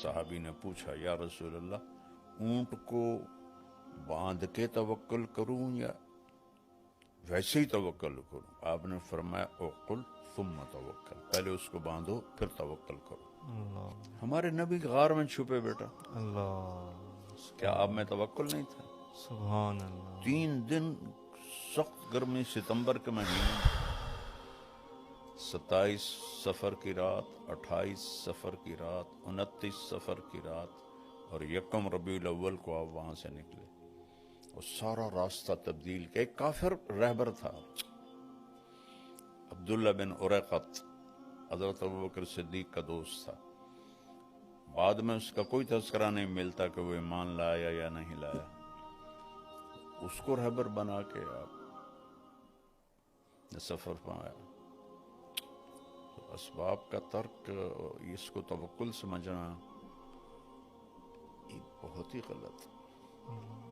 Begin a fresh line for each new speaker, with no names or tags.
صحابی نے پوچھا یا رسول اللہ اونٹ کو باندھ کے توکل کروں یا ویسے ہی توکل کروں؟ آپ نے فرمایا اقل ثم توکل، پہلے اس کو باندھو پھر توکل کرو۔
اللہ
ہمارے نبی غار میں چھپے بیٹا،
اللہ
کیا آپ میں توکل نہیں تھا؟
سبحان اللہ
3 دن سخت گرمی، ستمبر کے مہینے، 27 سفر کی رات، 28 سفر کی رات، 29 سفر کی رات، اور 1 ربیع الاول کو آپ وہاں سے نکلے، اور سارا راستہ تبدیل کیا۔ ایک کافر رہبر تھا عبداللہ بن اریقط، حضرت ابوبکر صدیق کا دوست تھا، بعد میں اس کا کوئی تذکرہ نہیں ملتا کہ وہ ایمان لایا یا نہیں لایا، اس کو رہبر بنا کے آپ نے سفر پایا۔ اسباب کا ترک، اس کو توکل سمجھنا، یہ بہت ہی غلط۔